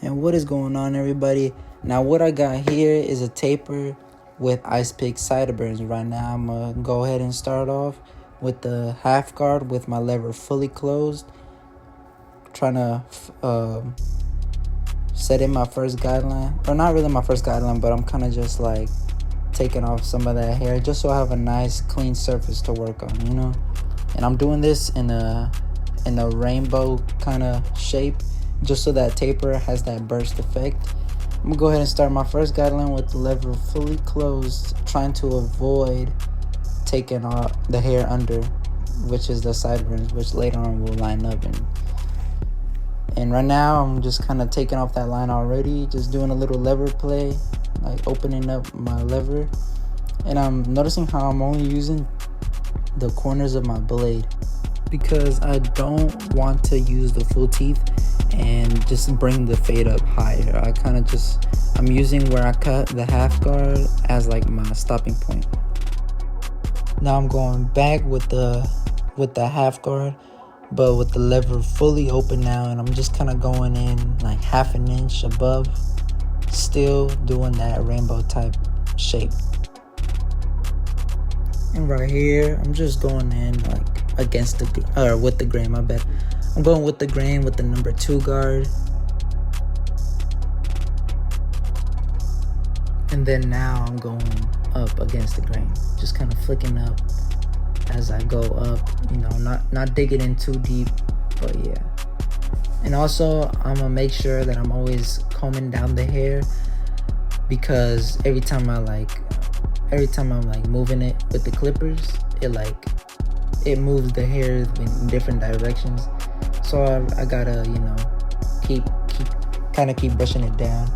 And what is going on, everybody? Now what I got here is a taper with ice pick Sideburns. Right now I'm gonna go ahead and start off with the half guard with my lever fully closed, trying to set in my first guideline, or not really my first guideline, but I'm kind of just like taking off some of that hair just so I have a nice clean surface to work on, you know. And I'm doing this in a rainbow kind of shape, just so that taper has that burst effect. I'm gonna go ahead and start my first guideline with the lever fully closed, trying to avoid taking off the hair under, which is the sideburns, which later on will line up. And right now I'm just kind of taking off that line already, just doing a little lever play, like opening up my lever. And I'm noticing how I'm only using the corners of my blade, because I don't want to use the full teeth and just bring the fade up higher. I'm using where I cut the half guard as like my stopping point. Now I'm going back with the half guard, but with the lever fully open now, and I'm just kind of going in like half an inch above, still doing that rainbow type shape. And right here I'm just going in like against with the grain, my bad. I'm going with the grain with the number 2 guard. And then now I'm going up against the grain, just kind of flicking up as I go up, you know, not digging in too deep, but yeah. And also I'm gonna make sure that I'm always combing down the hair, because every time I'm like moving it with the clippers, it moves the hair in different directions. So I gotta, you know, keep brushing it down.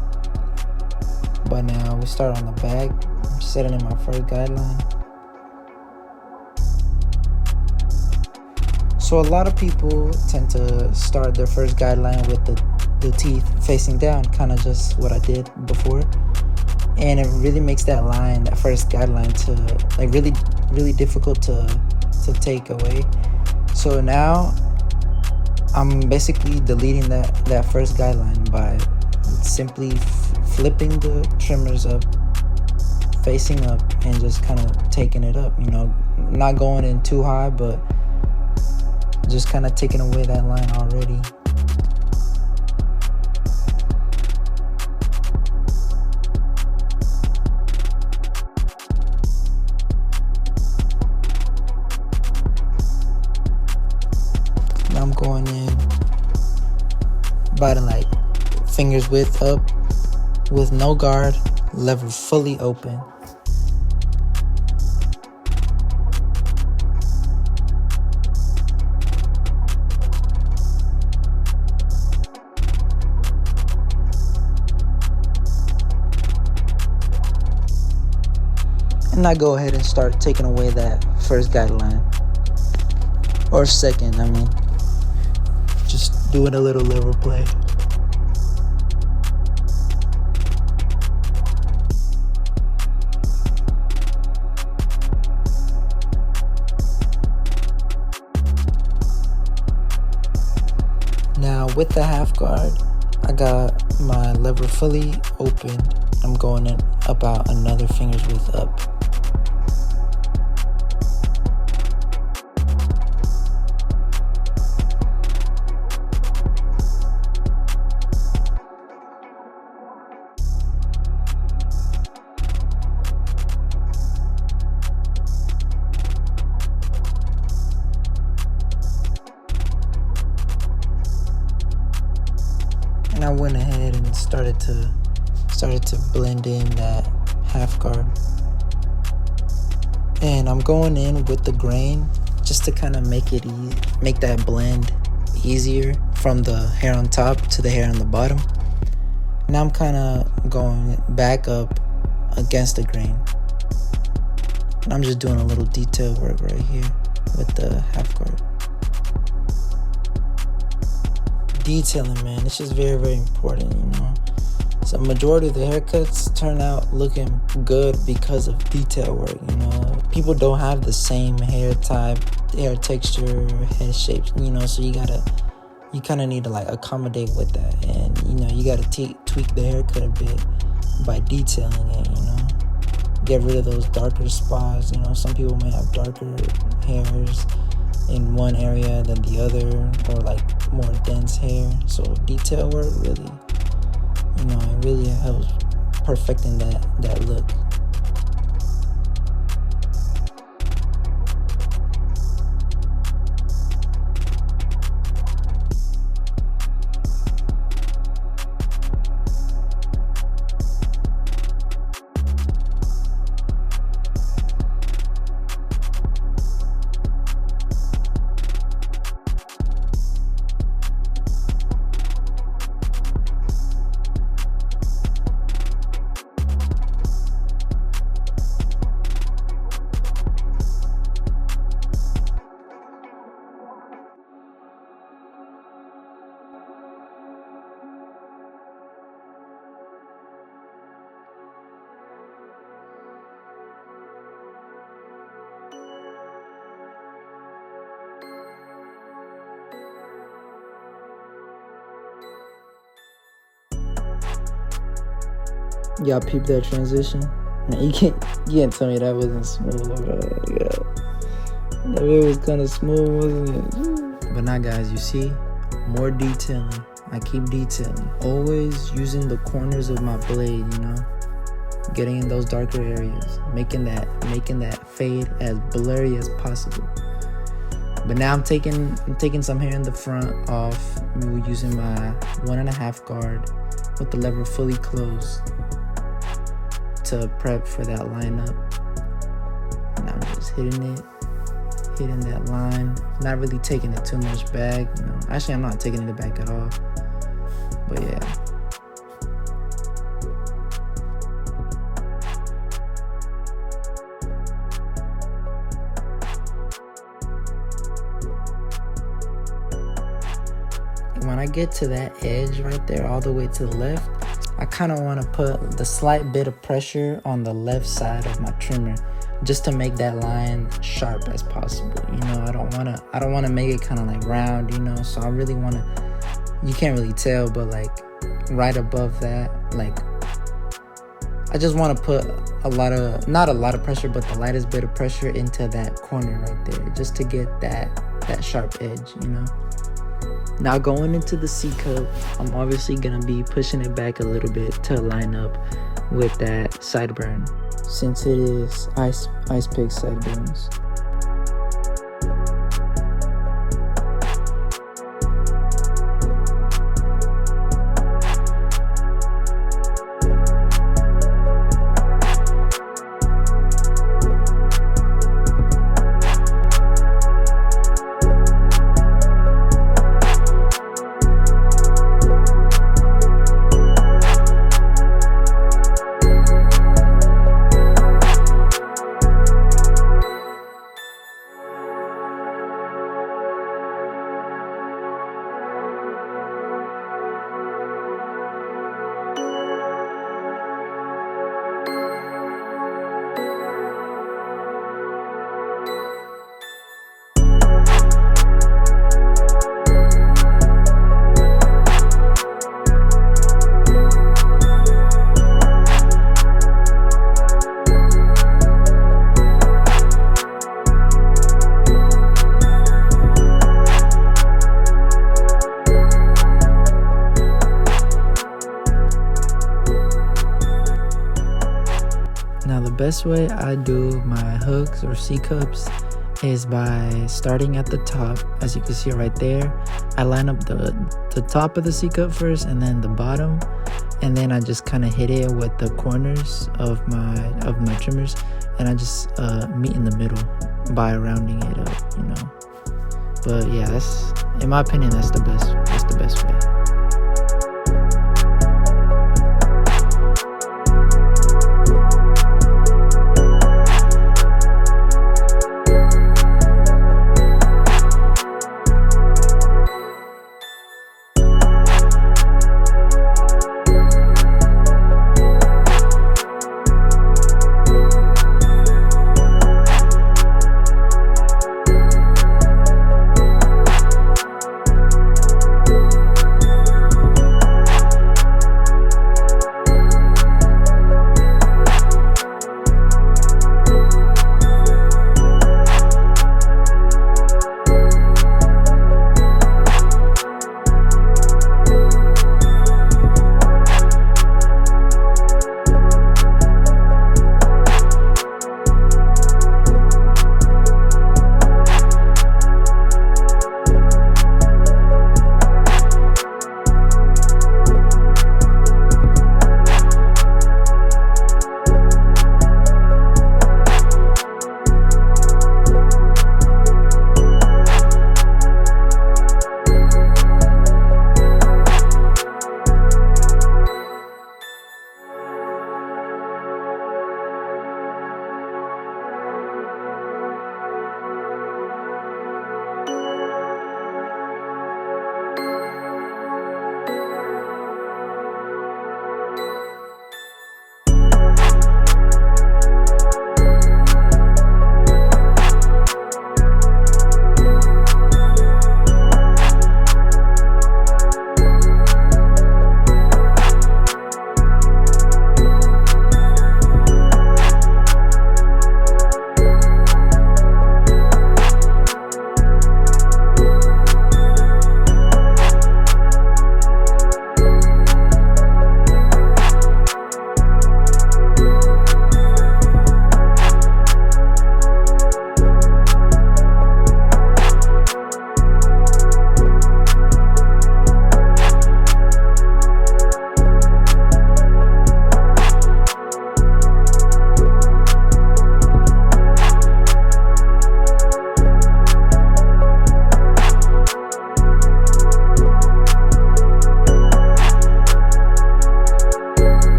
But now we start on the back. I'm setting in my first guideline. So a lot of people tend to start their first guideline with the teeth facing down, kind of just what I did before. And it really makes that first guideline to like really difficult to take away. So now I'm basically deleting that first guideline by simply flipping the trimmers up, facing up, and just kind of taking it up, you know, not going in too high, but just kind of taking away that line already. Now I'm going in about like fingers width up with no guard, lever fully open. And I go ahead and start taking away that first guideline, or second, I mean, just doing a little lever play. Now with the half guard, I got my lever fully open. I'm going in about another finger's width up. And I went ahead and started to blend in that half guard. And I'm going in with the grain just to kind of make that blend easier from the hair on top to the hair on the bottom. Now I'm kind of going back up against the grain. And I'm just doing a little detail work right here with the half guard. Detailing, man, it's just very, very important, you know. So majority of the haircuts turn out looking good because of detail work, you know. People don't have the same hair type, hair texture, head shapes, you know, so you gotta you kind of need to like accommodate with that, and you know, you got to tweak the haircut a bit by detailing it, you know, get rid of those darker spots. You know, some people may have darker hairs in one area than the other, or like more dense hair, so detail work really, you know, it really helps perfecting that look. Y'all peep that transition? Man, you can't tell me that wasn't smooth, bro. Yeah. That was kind of smooth, wasn't it? But now, guys, you see, more detailing. I keep detailing, always using the corners of my blade, you know, getting in those darker areas, making that fade as blurry as possible. But now I'm taking some hair in the front off, using my 1.5 guard with the lever fully closed to prep for that lineup. And I'm just hitting that line, not really taking it too much back, you know. Actually, I'm not taking it back at all, but yeah. When I get to that edge right there, all the way to the left, I kind of want to put the slight bit of pressure on the left side of my trimmer, just to make that line sharp as possible. You know, I don't want to make it kind of like round, you know. So I really want to, you can't really tell, but like right above that, like I just want to put not a lot of pressure, but the lightest bit of pressure into that corner right there, just to get that sharp edge, you know. Now going into the C cup, I'm obviously gonna be pushing it back a little bit to line up with that Sideburn, since it is Ice Pick Sideburns. Now the best way I do my hooks or C cups is by starting at the top. As you can see right there, I line up the top of the C cup first, and then the bottom, and then I just kind of hit it with the corners of my trimmers, and I just meet in the middle by rounding it up, you know. But yeah, that's, in my opinion, that's the best way.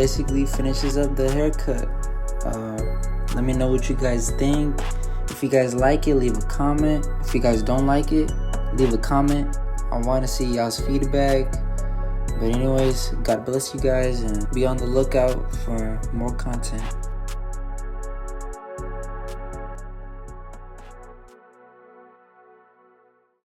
basically finishes up the haircut. Let me know what you guys think. If you guys like it, leave a comment. If you guys don't like it, leave a comment. I want to see y'all's feedback. But anyways, God bless you guys, and be on the lookout for more content.